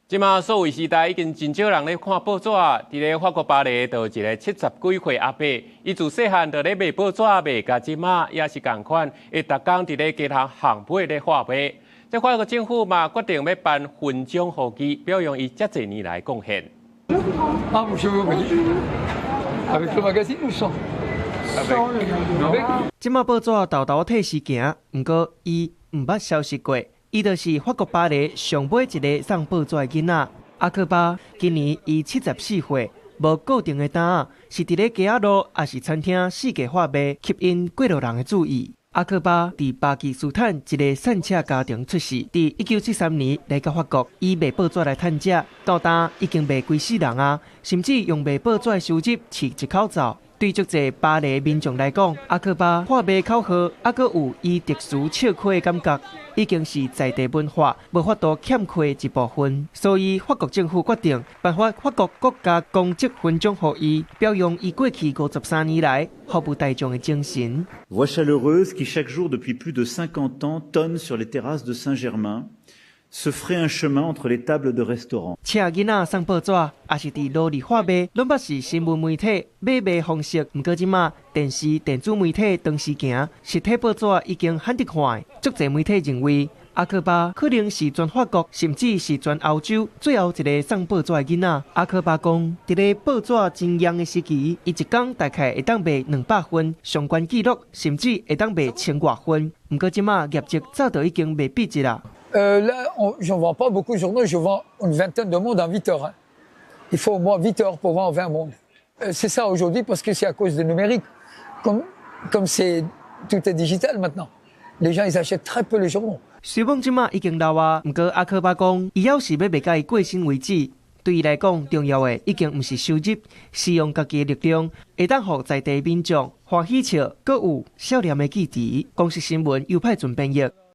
即马所谓时代已经真少人咧看报纸，伫咧法国巴黎，就有一个70几岁阿伯，伊自细汉就咧卖报纸卖，甲即马也是共款，会逐工伫咧街头巷尾咧画卖。即法国政府嘛决定要颁勋章予伊，表扬伊遮侪年来贡献。Ah, monsieur, avec le magazine ou sans？ 即马报纸豆豆替时行，毋过伊毋捌消息过。伊就是法国巴黎上尾一个送报纸的囡仔阿克巴。今年伊74岁，无固定的单，是伫咧街仔路还是餐厅四界画卖，吸引过路人的注意。阿克巴伫巴基斯坦一个散车家庭出世，伫1973年来到法国，以卖报纸来趁食，到今已经卖几世人啊，甚至用卖报纸的收入饲一口罩。对足侪巴黎民众来讲，阿克巴画卖口号，还阁有伊特殊笑亏的感觉，已经是在地文化无法度欠缺一部分。所以法国政府决定颁发法国国家公职勋章予伊，表扬伊过去53年来服务大众的精神。Voix chaleureuse qui chaque jour depuis plus de 50 ans tonne sur les terrasses de Saint-Germain, se ferait un chemin entre les tables de restaurants。请囡仔送报纸，也是伫努力画卖，拢捌是新闻媒体买卖方式。毋过即马电视、电子媒体同时行，实体报纸已经罕得看。足侪媒体认为，阿克巴可能是全法国，甚至是全欧洲最后一个送报纸的囡仔。阿克巴讲，伫咧报纸真严的时期，伊一工大概会当卖200份，上关纪录甚至会当卖1000外份。毋过即马业绩早就已经卖笔迹啦。Là, j'en vends pas beaucoup de journaux, je vends une vingtaine de mondes en 8 heures. Hein. Il faut au moins 8 heures pour vendre 20 mondes. C'est ça aujourd'hui parce que c'est à cause du numérique. Comme tout est digital maintenant. Les gens, ils achètent très peu les journaux. 虽讲即马已经老啊，毋过阿克巴讲，伊要是要卖甲伊过身为止。对伊来讲，重要的已经毋是收入，是用家己的力量，会当互在地民众欢喜笑，阁有少年的记忆。公视新闻由派准编译。